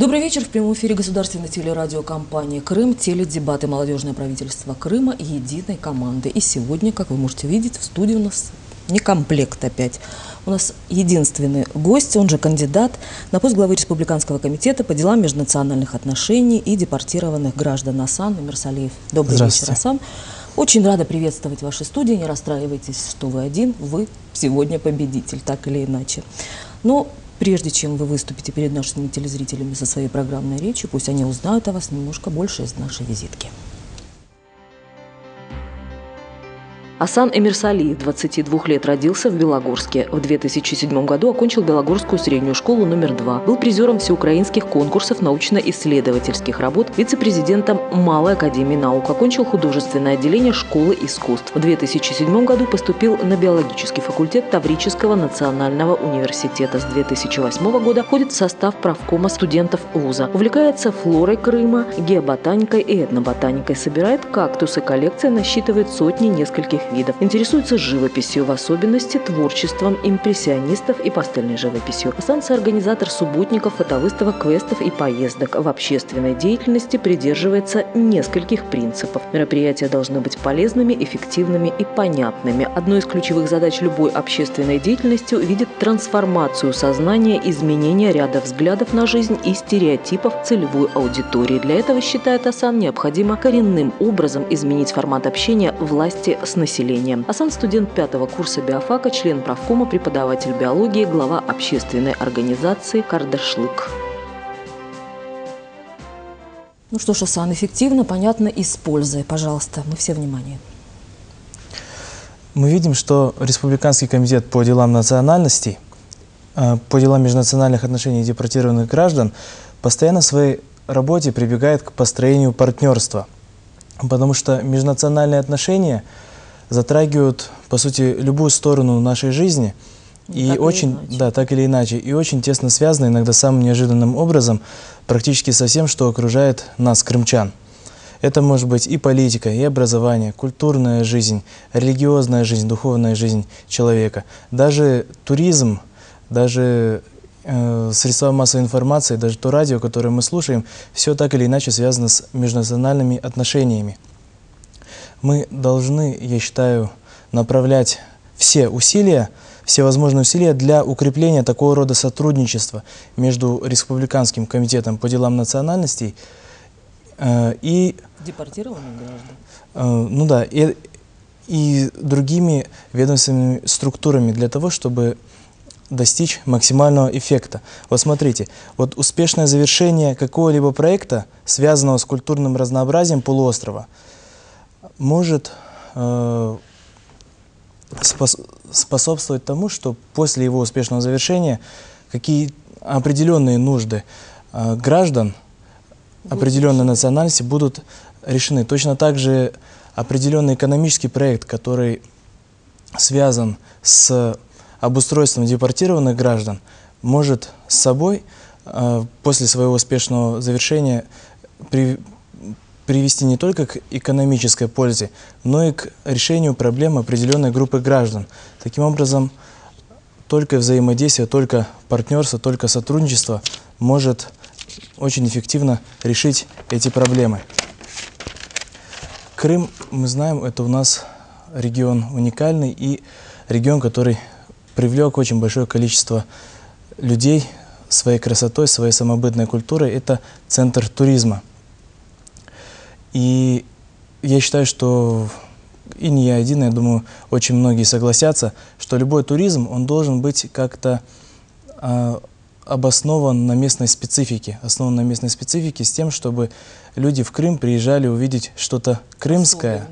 Добрый вечер. В прямом эфире государственной телерадиокомпании «Крым» теледебаты молодежное правительство Крыма единой команды. И сегодня, как вы можете видеть, в студии у нас не комплект опять. У нас единственный гость, он же кандидат на пост главы Республиканского комитета по делам межнациональных отношений и депортированных граждан Асан Эмирсалиев. Добрый вечер, Асан. Очень рада приветствовать в вашей студии. Не расстраивайтесь, что вы один. Вы сегодня победитель, так или иначе. Но прежде чем вы выступите перед нашими телезрителями со своей программной речью, пусть они узнают о вас немножко больше из нашей визитки. Асан Эмирсалиев, 22 лет, родился в Белогорске. В 2007 году окончил Белогорскую среднюю школу номер 2. Был призером всеукраинских конкурсов научно-исследовательских работ, вице-президентом Малой академии наук. Окончил художественное отделение школы искусств. В 2007 году поступил на биологический факультет Таврического национального университета. С 2008 года входит в состав правкома студентов вуза. Увлекается флорой Крыма, геоботаникой и этноботаникой. Собирает кактусы. Коллекция насчитывает сотни нескольких видов. Интересуется живописью, в особенности творчеством импрессионистов и пастельной живописью. Асан – соорганизатор субботников, фотовыставок, квестов и поездок. В общественной деятельности придерживается нескольких принципов. Мероприятия должны быть полезными, эффективными и понятными. Одной из ключевых задач любой общественной деятельности видит трансформацию сознания, изменение ряда взглядов на жизнь и стереотипов целевой аудитории. Для этого, считает Асан, необходимо коренным образом изменить формат общения власти с населением. Асан – студент 5-го курса биофака, член правкома, преподаватель биологии, глава общественной организации «Кардершлык». Ну что ж, Асан, эффективно, понятно и с пользой. Пожалуйста, мы все внимание. Мы видим, что Республиканский комитет по делам национальностей, по делам межнациональных отношений депортированных граждан постоянно в своей работе прибегает к построению партнерства, потому что межнациональные отношения затрагивают, по сути, любую сторону нашей жизни, и очень, так или иначе, и очень тесно связаны, иногда самым неожиданным образом, практически со всем, что окружает нас, крымчан. Это может быть и политика, и образование, культурная жизнь, религиозная жизнь, духовная жизнь человека. Даже туризм, даже средства массовой информации, даже то радио, которое мы слушаем, все так или иначе связано с межнациональными отношениями. Мы должны, я считаю, направлять все усилия, все возможные усилия для укрепления такого рода сотрудничества между Республиканским комитетом по делам национальностей и депортированных граждан. И другими ведомственными структурами для того, чтобы достичь максимального эффекта. Вот смотрите, вот успешное завершение какого-либо проекта, связанного с культурным разнообразием полуострова, может способствовать тому, что после его успешного завершения какие определенные нужды граждан определенной национальности будут решены. Точно так же определенный экономический проект, который связан с обустройством депортированных граждан, может с собой после своего успешного завершения привести не только к экономической пользе, но и к решению проблем определенной группы граждан. Таким образом, только взаимодействие, только партнерство, только сотрудничество может очень эффективно решить эти проблемы. Крым, мы знаем, это у нас регион уникальный и регион, который привлек очень большое количество людей своей красотой, своей самобытной культурой. Это центр туризма. И я считаю, что и не я один, я думаю, очень многие согласятся, что любой туризм, он должен быть как-то основан на местной специфике, с тем, чтобы люди в Крым приезжали увидеть что-то крымское.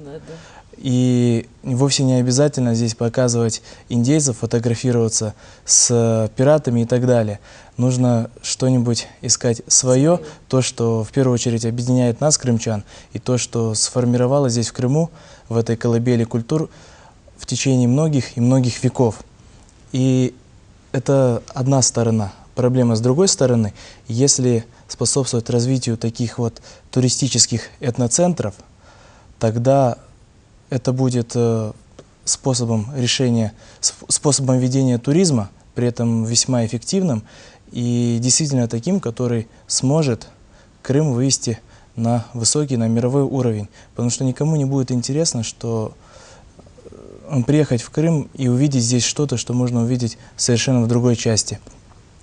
И вовсе не обязательно здесь показывать индейцев, фотографироваться с пиратами и так далее. Нужно что-нибудь искать свое, то, что в первую очередь объединяет нас, крымчан, и то, что сформировалось здесь в Крыму, в этой колыбели культур, в течение многих и многих веков. И это одна сторона. Проблема с другой стороны, если способствовать развитию таких вот туристических этноцентров, тогда это будет способом ведения туризма, при этом весьма эффективным, и действительно таким, который сможет Крым вывести на высокий, на мировой уровень. Потому что никому не будет интересно, что приехать в Крым и увидеть здесь что-то, что можно увидеть совершенно в другой части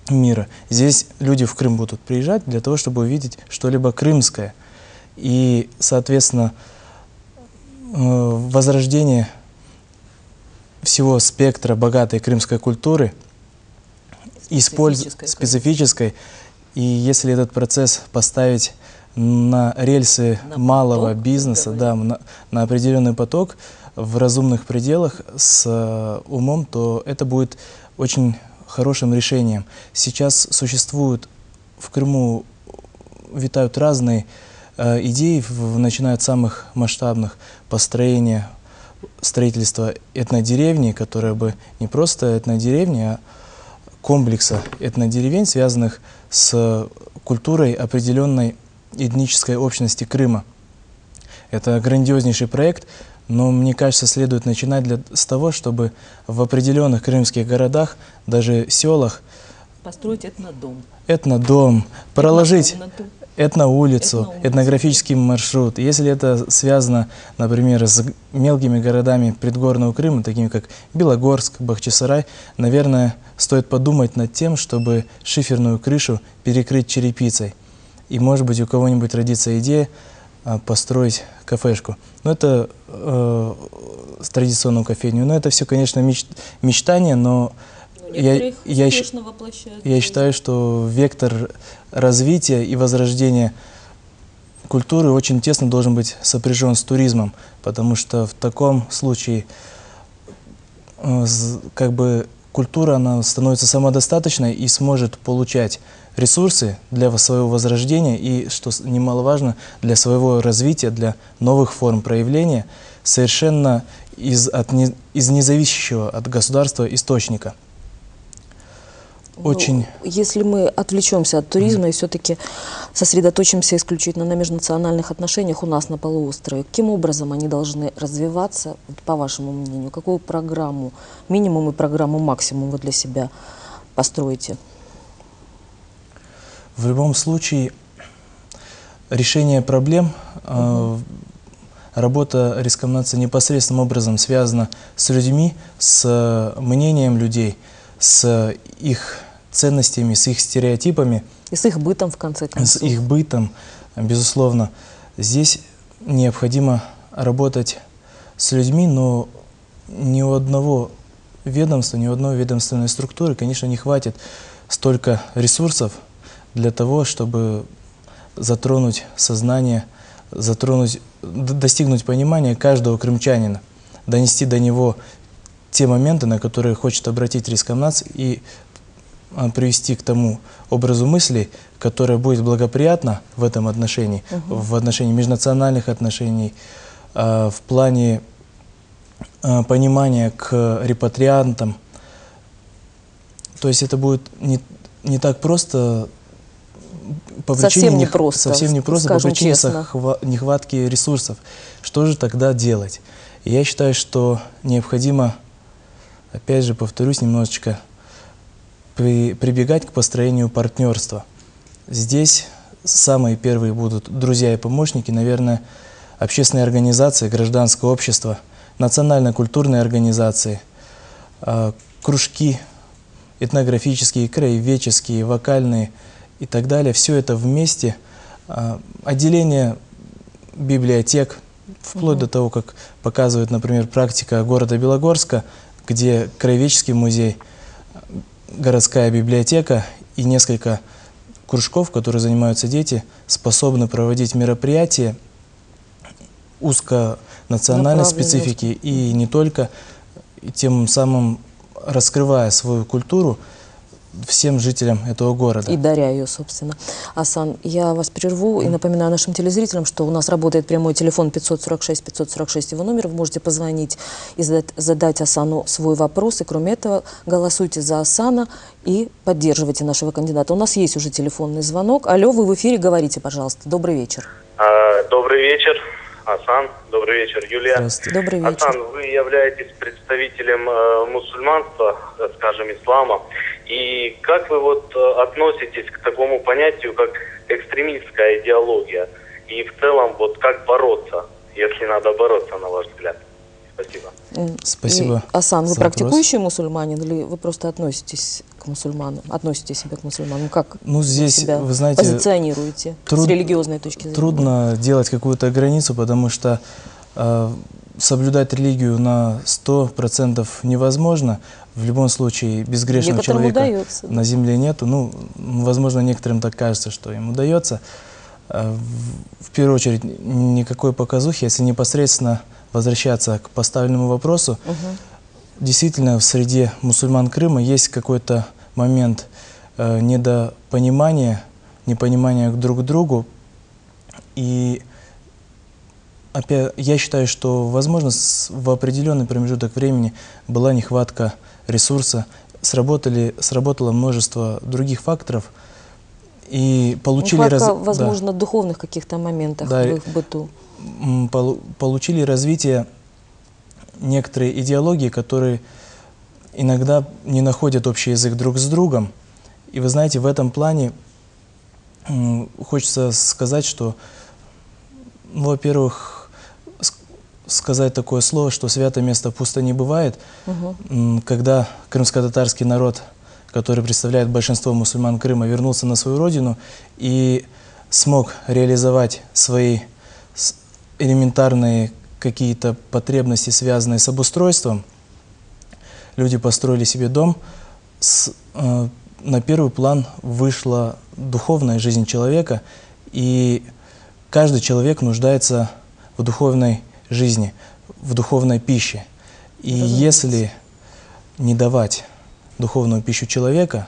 мира. Здесь люди в Крым будут приезжать для того, чтобы увидеть что-либо крымское. И, соответственно, возрождение всего спектра богатой крымской культуры, специфической, и если этот процесс поставить на рельсы малого бизнеса, да, на определенный поток в разумных пределах с умом, то это будет очень хорошим решением. Сейчас существуют в Крыму, витают разные идеи, начиная от самых масштабных построения, строительства этнодеревни, которая бы не просто этнодеревни, а комплекса этнодеревень, связанных с культурой определенной этнической общности Крыма. Это грандиознейший проект, но, мне кажется, следует начинать с того, чтобы в определенных крымских городах, даже селах, построить этнодом. Этнодом, проложить этноулицу, этнографический маршрут. Если это связано, например, с мелкими городами предгорного Крыма, такими как Белогорск, Бахчисарай, наверное, стоит подумать над тем, чтобы шиферную крышу перекрыть черепицей. И, может быть, у кого-нибудь родится идея построить кафешку. Но это традиционную кофейню. Но это все, конечно, мечтание, но я считаю, что вектор развития и возрождения культуры очень тесно должен быть сопряжен с туризмом, потому что в таком случае как бы культура, она становится самодостаточной и сможет получать ресурсы для своего возрождения и, что немаловажно, для своего развития, для новых форм проявления, совершенно из независящего от государства источника. Очень... Если мы отвлечемся от туризма и все-таки сосредоточимся исключительно на межнациональных отношениях у нас на полуострове, каким образом они должны развиваться, по вашему мнению? Какую программу, минимум и программу максимум вы для себя построите? В любом случае, решение проблем, работа Рескомнадзора непосредственным образом связана с людьми, с мнением людей, с их ценностями, с их стереотипами. И с их бытом, в конце концов. С их бытом, безусловно. Здесь необходимо работать с людьми, но ни у одного ведомства, ни у одной ведомственной структуры, конечно, не хватит столько ресурсов для того, чтобы затронуть сознание, достигнуть понимания каждого крымчанина, донести до него те моменты, на которые хочет обратить Рескомнадзор, и привести к тому образу мыслей, которое будет благоприятно в этом отношении, в отношении межнациональных отношений, в плане понимания к репатриантам. То есть это будет не так просто по причине нехватки ресурсов. Что же тогда делать? И я считаю, что необходимо, опять же, повторюсь, немножечко прибегать к построению партнерства. Здесь самые первые будут друзья и помощники, наверное, общественные организации, гражданское общество, национально-культурные организации, кружки этнографические, краеведческие, вокальные и так далее. Все это вместе. Отделение библиотек, вплоть до того, как показывает, например, практика города Белогорска, где краеведческий музей, городская библиотека и несколько кружков, которые занимаются дети, способны проводить мероприятия узконациональной специфики и не только, и тем самым раскрывая свою культуру всем жителям этого города. И даря ее, собственно. Асан, я вас прерву и напоминаю нашим телезрителям, что у нас работает прямой телефон 546-546, его номер. Вы можете позвонить и задать Асану свой вопрос. И кроме этого, голосуйте за Асана и поддерживайте нашего кандидата. У нас есть уже телефонный звонок. Алло, вы в эфире, говорите, пожалуйста. Добрый вечер. Добрый вечер, Асан. Добрый вечер, Юлия. Здравствуйте. Добрый вечер. Асан, вы являетесь представителем мусульманства, скажем, ислама. И как вы вот относитесь к такому понятию, как экстремистская идеология? И в целом, вот как бороться, если надо бороться, на ваш взгляд? Спасибо. Спасибо. Асан, вы за вопрос. практикующий мусульманин или вы просто относитесь к мусульманам, относите себя к мусульманам? Как Ну, здесь, вы себя вы знаете, позиционируете с религиозной точки зрения? Трудно делать какую-то границу, потому что соблюдать религию на 100% невозможно. В любом случае, безгрешного Некоторым человека удается, да. на земле нету. Ну, возможно, некоторым так кажется, что им удается. В первую очередь, никакой показухи, если непосредственно возвращаться к поставленному вопросу. Действительно, в среде мусульман Крыма есть какой-то момент недопонимания, непонимания друг к другу. И опять, я считаю, что, возможно, в определенный промежуток времени была нехватка ресурса, сработало множество других факторов, и получили... Нехватка, возможно, духовных каких-то моментах в их быту. Получили развитие некоторые идеологии, которые иногда не находят общий язык друг с другом. И вы знаете, в этом плане хочется сказать, что, ну, во-первых, сказать такое слово, что святое место пусто не бывает. Когда крымско-татарский народ, который представляет большинство мусульман Крыма, вернулся на свою родину и смог реализовать свои элементарные какие-то потребности, связанные с обустройством, люди построили себе дом, на первый план вышла духовная жизнь человека, и каждый человек нуждается в духовной жизни, в духовной пище. И если не давать духовную пищу человека,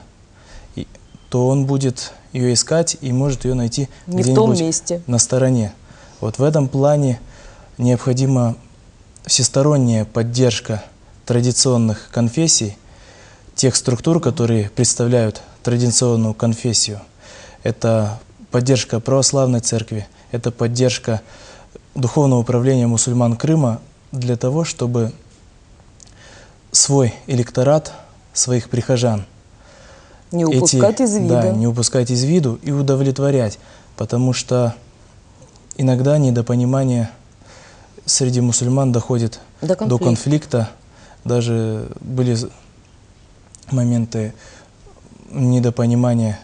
то он будет ее искать и может ее найти где-нибудь на стороне. Вот в этом плане необходима всесторонняя поддержка традиционных конфессий, тех структур, которые представляют традиционную конфессию. Это поддержка православной церкви, это поддержка духовного управления мусульман Крыма для того, чтобы свой электорат, своих прихожан не упускать из виду. Да, не упускать из виду и удовлетворять, потому что иногда недопонимание среди мусульман доходит до конфликта. Даже были моменты недопонимания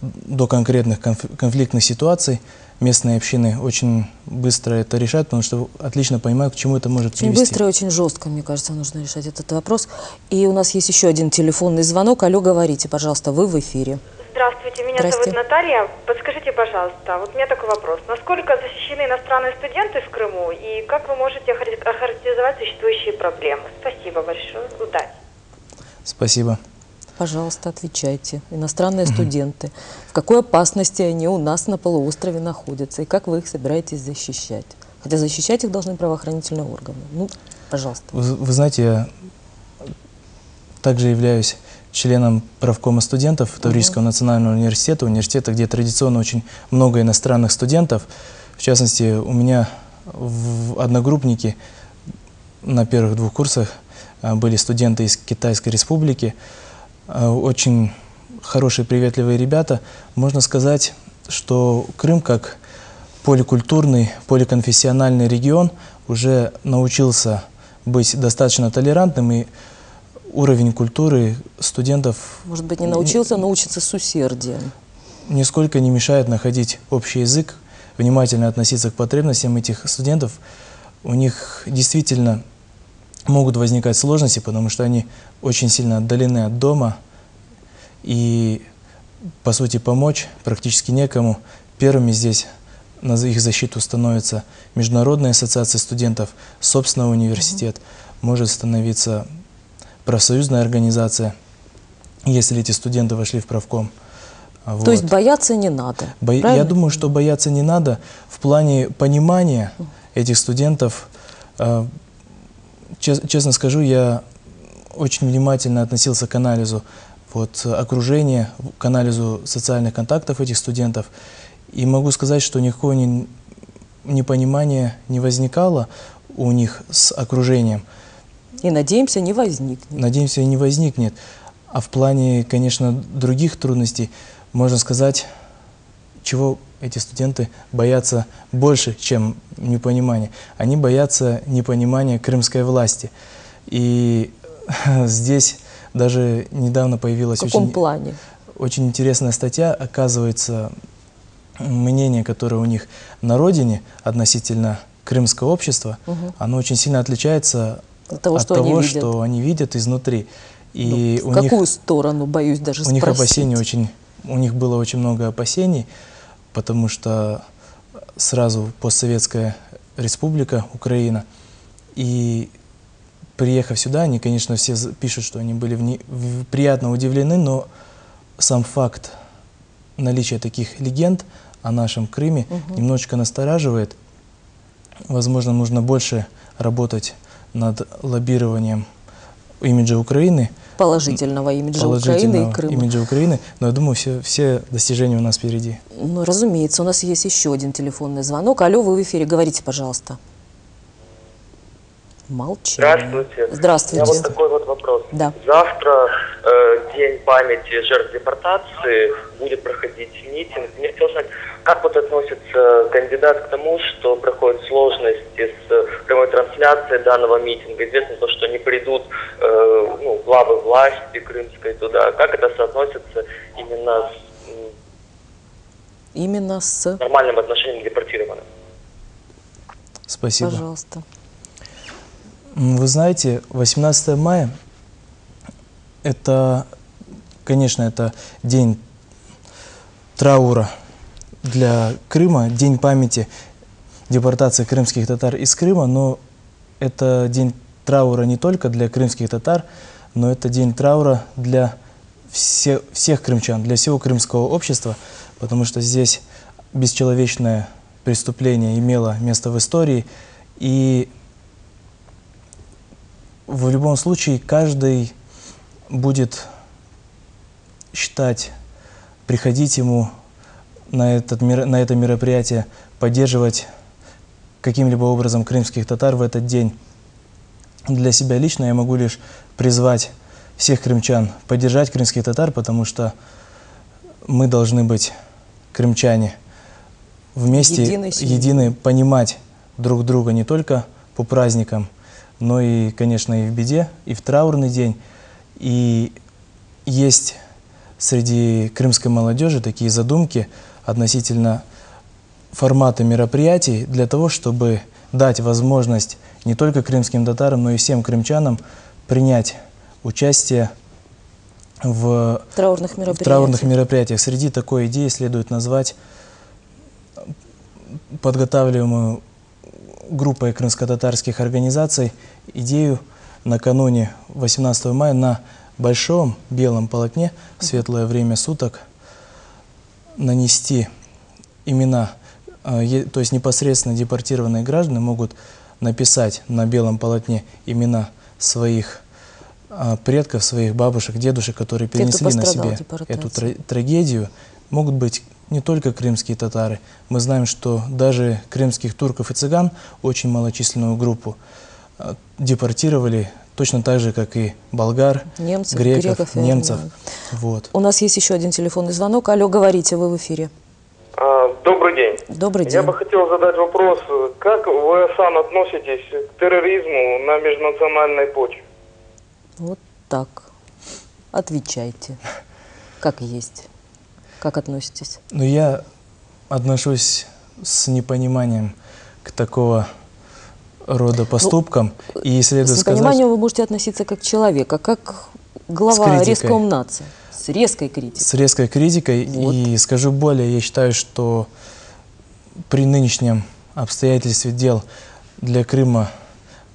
до конкретных конфликтных ситуаций. Местные общины очень быстро это решают, потому что отлично понимают, к чему это может привести. Очень быстро и очень жестко, мне кажется, нужно решать этот вопрос. И у нас есть еще один телефонный звонок. Алло, говорите, пожалуйста, вы в эфире. Здравствуйте, меня зовут Наталья. Подскажите, пожалуйста, вот у меня такой вопрос. Насколько защищены иностранные студенты в Крыму и как вы можете охарактеризовать существующие проблемы? Спасибо большое. Удачи. Спасибо. Пожалуйста, отвечайте. Иностранные студенты. В какой опасности они у нас на полуострове находятся? И как вы их собираетесь защищать? Хотя защищать их должны правоохранительные органы. Ну, пожалуйста. Вы знаете, я также являюсь членом правкома студентов Таврического национального университета, где традиционно очень много иностранных студентов. В частности, у меня одногруппники на первых 2 курсах были студенты из Китайской Республики. Очень хорошие, приветливые ребята. Можно сказать, что Крым, как поликультурный, поликонфессиональный регион, уже научился быть достаточно толерантным, и уровень культуры студентов... Может быть, не научился, но учится с усердием. Нисколько не мешает находить общий язык, внимательно относиться к потребностям этих студентов. У них действительно могут возникать сложности, потому что они очень сильно отдалены от дома, и, по сути, помочь практически некому. Первыми здесь на их защиту становится Международная ассоциация студентов, собственный университет, может становиться профсоюзная организация, если эти студенты вошли в правком. То есть бояться не надо, Я думаю, что бояться не надо. В плане понимания этих студентов, честно скажу, я очень внимательно относился к анализу окружения, к анализу социальных контактов этих студентов. И могу сказать, что никакого непонимания не возникало у них с окружением. И надеемся, не возникнет. Надеемся, не возникнет. А в плане, конечно, других трудностей, можно сказать, чего эти студенты боятся больше, чем непонимания. Они боятся непонимания крымской власти. И здесь даже недавно появилась очень интересная статья. Оказывается, мнение, которое у них на родине относительно крымского общества, оно очень сильно отличается от того, что они видят изнутри. И в какую сторону, боюсь даже спросить. У них было очень много опасений, потому что сразу постсоветская республика Украина, и приехав сюда, они, конечно, все пишут, что они были приятно удивлены, но сам факт наличия таких легенд о нашем Крыме немножечко настораживает. Возможно, нужно больше работать над лоббированием имиджа Украины. Положительного имиджа Украины и Крыма. Имиджа Украины, но я думаю, все достижения у нас впереди. Ну, разумеется, у нас есть еще один телефонный звонок. Алло, вы в эфире, говорите, пожалуйста. Молчание. Здравствуйте. У меня вот такой вот вопрос. Да. Завтра День памяти жертв депортации, будет проходить митинг. Мне хотелось знать, как вот относится кандидат к тому, что проходят сложности с прямой трансляцией данного митинга. Известно то, что не придут главы власти крымской туда. Как это соотносится именно с нормальным отношением к депортированным? Спасибо. Пожалуйста. Вы знаете, 18 мая это, конечно, это день траура для Крыма, день памяти депортации крымских татар из Крыма, но это день траура не только для крымских татар, но это день траура для всех крымчан, для всего крымского общества, потому что здесь бесчеловечное преступление имело место в истории, и в любом случае каждый будет считать, приходить ему на это мероприятие, поддерживать каким-либо образом крымских татар в этот день. Для себя лично я могу лишь призвать всех крымчан поддержать крымских татар, потому что мы должны быть, крымчане, вместе едины, понимать друг друга не только по праздникам, но и, конечно, и в беде, и в траурный день. И есть среди крымской молодежи такие задумки относительно формата мероприятий для того, чтобы дать возможность не только крымским татарам, но и всем крымчанам принять участие в траурных мероприятиях. Среди такой идеи следует назвать подготавливаемую группой крымско-татарских организаций идею накануне 18 мая на большом белом полотне в светлое время суток нанести имена, то есть непосредственно депортированные граждане могут написать на белом полотне имена своих предков, своих бабушек, дедушек, которые перенесли на себе эту трагедию. Могут быть не только крымские татары. Мы знаем, что даже крымских турков и цыган, очень малочисленную группу, депортировали точно так же, как и болгар, греков, немцев. Вот. У нас есть еще один телефонный звонок. Алло, говорите, вы в эфире. Добрый день. Добрый день. Я бы хотел задать вопрос. Как вы сам относитесь к терроризму на межнациональной почве? Вот так. Отвечайте. Как есть. Как относитесь? Ну, я отношусь с непониманием к такого рода поступкам. И следует с непониманием вы можете относиться как человек, а как глава Рескомнадза. С резкой критикой. С резкой критикой. Вот. И скажу более, я считаю, что при нынешнем обстоятельстве дел для Крыма,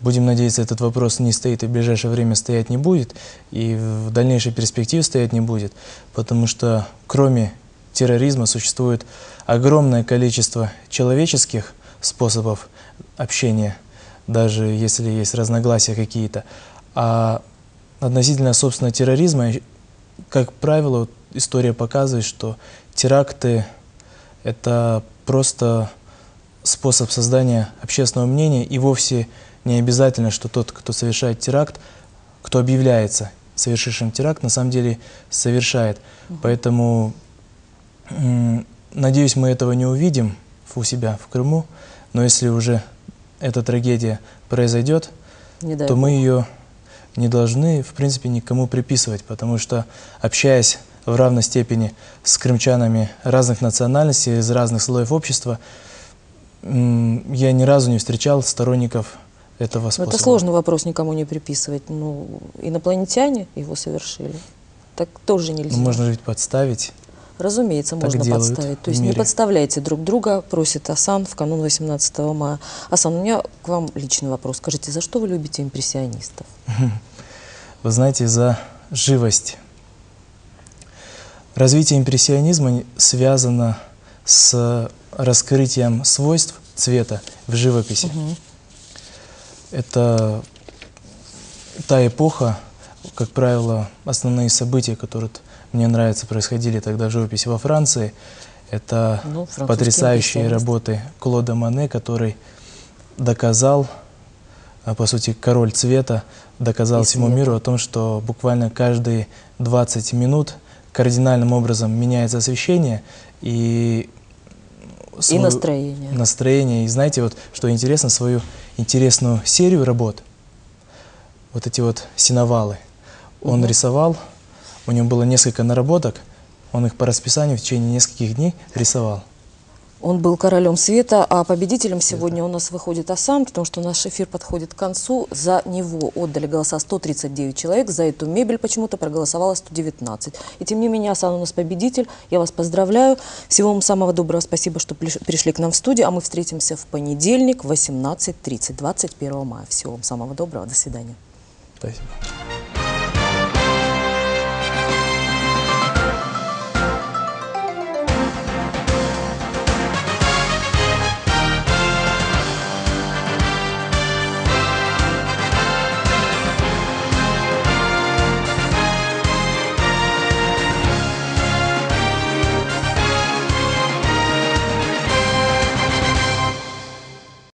будем надеяться, этот вопрос не стоит и в ближайшее время стоять не будет, и в дальнейшей перспективе стоять не будет, потому что кроме терроризма существует огромное количество человеческих способов общения, даже если есть разногласия какие-то. А относительно, собственно, терроризма, как правило, история показывает, что теракты – это просто способ создания общественного мнения, и вовсе не обязательно, что тот, кто совершает теракт, кто объявляется совершившим теракт, на самом деле совершает. Поэтому, надеюсь, мы этого не увидим у себя в Крыму, но если уже эта трагедия произойдет, то мы ее не должны, в принципе, никому приписывать, потому что, общаясь в равной степени с крымчанами разных национальностей, из разных слоев общества, я ни разу не встречал сторонников этого способа. Это сложный вопрос никому не приписывать. Ну, инопланетяне его совершили. Так тоже нельзя. Ну, можно ведь подставить. Разумеется, так можно подставить. То есть не подставляйте друг друга, просит Асан в канун 18 мая. Асан, у меня к вам личный вопрос. Скажите, за что вы любите импрессионистов? Вы знаете, за живость. Развитие импрессионизма связано с раскрытием свойств цвета в живописи. Это та эпоха, как правило, основные события, которые мне нравятся, происходили тогда в живописи во Франции. Это потрясающие работы Клода Моне, который доказал, по сути, король цвета, доказал всему миру о том, что буквально каждые 20 минут кардинальным образом меняется освещение и настроение. И знаете, вот что интересно, свою интересную серию работ, вот эти вот синовалы, он рисовал, у него было несколько наработок, он их по расписанию в течение нескольких дней рисовал. Он был королем света, а победителем сегодня у нас выходит Асан, потому что наш эфир подходит к концу. За него отдали голоса 139 человек, за эту мебель почему-то проголосовало 119. И тем не менее Асан у нас победитель. Я вас поздравляю. Всего вам самого доброго. Спасибо, что пришли к нам в студию. А мы встретимся в понедельник в 18:30, 21 мая. Всего вам самого доброго. До свидания. Спасибо.